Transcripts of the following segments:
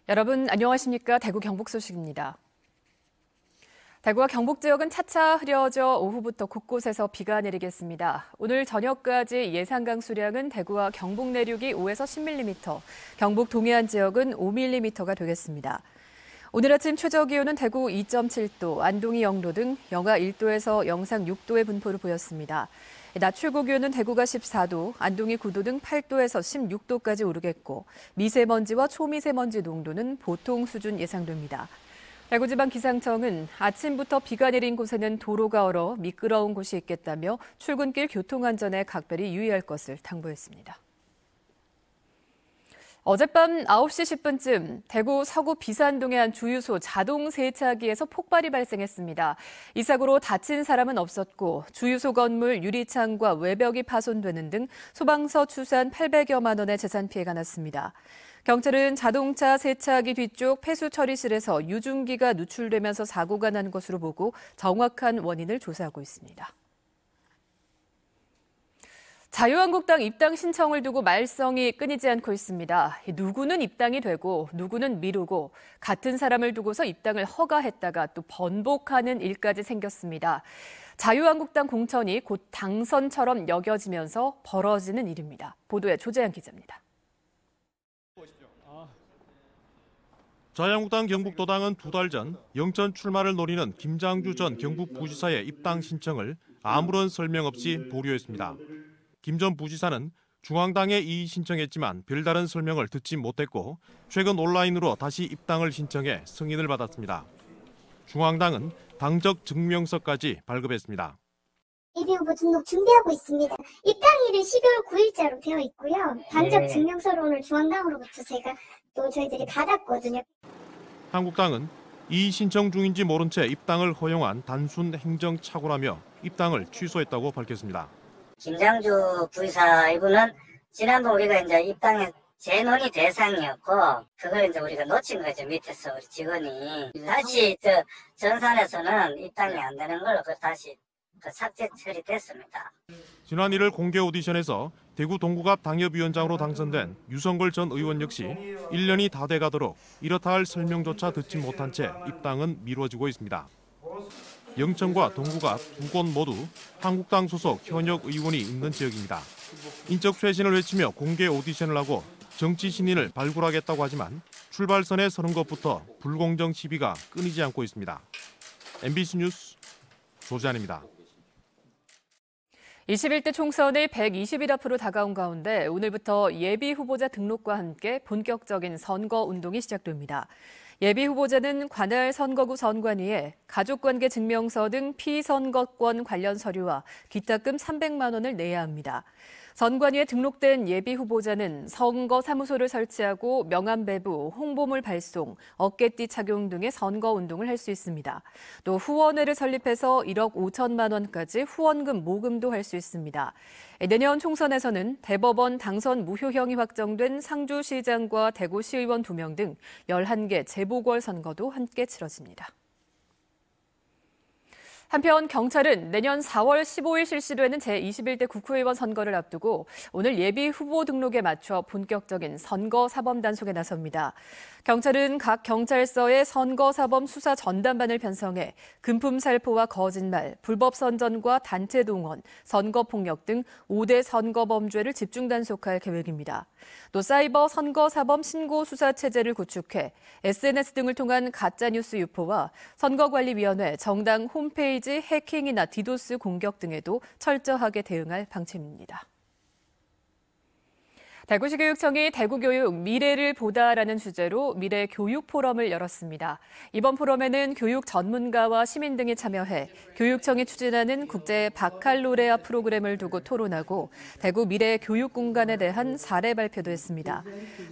여러분 안녕하십니까? 대구 경북 소식입니다. 대구와 경북 지역은 차차 흐려져 오후부터 곳곳에서 비가 내리겠습니다. 오늘 저녁까지 예상 강수량은 대구와 경북 내륙이 5에서 10mm, 경북 동해안 지역은 5mm가 되겠습니다. 오늘 아침 최저 기온은 대구 2.7도, 안동이 0도 등 영하 1도에서 영상 6도의 분포를 보였습니다. 낮 최고 기온은 대구가 14도, 안동이 9도 등 8도에서 16도까지 오르겠고 미세먼지와 초미세먼지 농도는 보통 수준 예상됩니다. 대구지방기상청은 아침부터 비가 내린 곳에는 도로가 얼어 미끄러운 곳이 있겠다며 출근길 교통안전에 각별히 유의할 것을 당부했습니다. 어젯밤 9시 10분쯤 대구 서구 비산동의 한 주유소 자동 세차기에서 폭발이 발생했습니다. 이 사고로 다친 사람은 없었고 주유소 건물 유리창과 외벽이 파손되는 등 소방서 추산 800여만 원의 재산 피해가 났습니다. 경찰은 자동차 세차기 뒤쪽 폐수 처리실에서 유증기가 누출되면서 사고가 난 것으로 보고 정확한 원인을 조사하고 있습니다. 자유한국당 입당 신청을 두고 말썽이 끊이지 않고 있습니다. 누구는 입당이 되고 누구는 미루고 같은 사람을 두고서 입당을 허가했다가 또 번복하는 일까지 생겼습니다. 자유한국당 공천이 곧 당선처럼 여겨지면서 벌어지는 일입니다. 보도에 조재한 기자입니다. 자유한국당 경북도당은 2달 전 영천 출마를 노리는 김장주 전 경북부지사의 입당 신청을 아무런 설명 없이 보류했습니다. 김 전 부지사는 중앙당에 이의 신청했지만 별다른 설명을 듣지 못했고 최근 온라인으로 다시 입당을 신청해 승인을 받았습니다. 중앙당은 당적 증명서까지 발급했습니다. 예비후보 등록 준비하고 있습니다. 입당일은 12월 9일자로 되어 있고요. 당적 증명서를 오늘 중앙당으로부터 저희들이 받았거든요. 한국당은 이의 신청 중인지 모른 채 입당을 허용한 단순 행정착오라며 입당을 취소했다고 밝혔습니다. 김장주 부의사 이분은 지난번 우리가 이제 입당에 재논의 대상이었고 그걸 이제 우리가 놓친 거죠. 밑에서 우리 직원이 다시 전산에서는 입당이 안 되는 걸로 다시 삭제 처리됐습니다. 지난 1일 공개 오디션에서 대구 동구갑 당협위원장으로 당선된 유성걸 전 의원 역시 1년이 다 돼가도록 이렇다 할 설명조차 듣지 못한 채 입당은 미뤄지고 있습니다. 영천과 동구갑 두 곳 모두 한국당 소속 현역 의원이 있는 지역입니다. 인적 쇄신을 외치며 공개 오디션을 하고 정치 신인을 발굴하겠다고 하지만 출발선에 서는 것부터 불공정 시비가 끊이지 않고 있습니다. MBC 뉴스 조재한입니다. 21대 총선이 120일 앞으로 다가온 가운데 오늘부터 예비 후보자 등록과 함께 본격적인 선거 운동이 시작됩니다. 예비 후보자는 관할 선거구 선관위에 가족관계 증명서 등 피선거권 관련 서류와 기타금 300만 원을 내야 합니다. 선관위에 등록된 예비 후보자는 선거 사무소를 설치하고 명함 배부, 홍보물 발송, 어깨띠 착용 등의 선거 운동을 할 수 있습니다. 또 후원회를 설립해서 1억 5천만 원까지 후원금 모금도 할 수 있습니다. 내년 총선에서는 대법원 당선 무효형이 확정된 상주시장과 대구시의원 2명 등 11개 재보궐선거도 함께 치러집니다. 한편 경찰은 내년 4월 15일 실시되는 제21대 국회의원 선거를 앞두고 오늘 예비 후보 등록에 맞춰 본격적인 선거사범 단속에 나섭니다. 경찰은 각 경찰서에 선거사범 수사 전담반을 편성해 금품 살포와 거짓말, 불법 선전과 단체 동원, 선거폭력 등 5대 선거범죄를 집중 단속할 계획입니다. 또 사이버 선거사범 신고 수사 체제를 구축해 SNS 등을 통한 가짜뉴스 유포와 선거관리위원회, 정당 홈페이지 해킹이나 디도스 공격 등에도 철저하게 대응할 방침입니다. 대구시 교육청이 대구교육 미래를 보다라는 주제로 미래 교육 포럼을 열었습니다. 이번 포럼에는 교육 전문가와 시민 등이 참여해 교육청이 추진하는 국제 바칼로레아 프로그램을 두고 토론하고 대구 미래 교육 공간에 대한 사례 발표도 했습니다.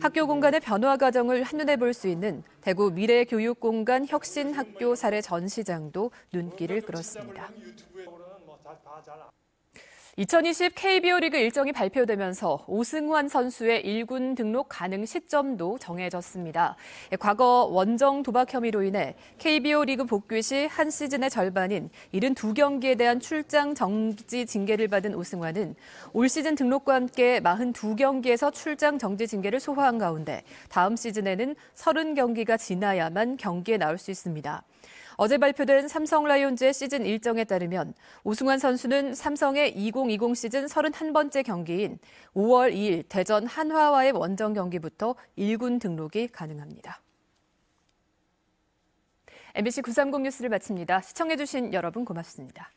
학교 공간의 변화 과정을 한눈에 볼 수 있는 대구 미래 교육 공간 혁신 학교 사례 전시장도 눈길을 끌었습니다. 2020 KBO 리그 일정이 발표되면서 오승환 선수의 1군 등록 가능 시점도 정해졌습니다. 과거 원정 도박 혐의로 인해 KBO 리그 복귀 시 한 시즌의 절반인 72경기에 대한 출장 정지 징계를 받은 오승환은 올 시즌 등록과 함께 42경기에서 출장 정지 징계를 소화한 가운데 다음 시즌에는 30경기가 지나야만 경기에 나올 수 있습니다. 어제 발표된 삼성 라이온즈의 시즌 일정에 따르면 오승환 선수는 삼성의 2020 시즌 31번째 경기인 5월 2일 대전 한화와의 원정 경기부터 1군 등록이 가능합니다. MBC 930 뉴스를 마칩니다. 시청해주신 여러분 고맙습니다.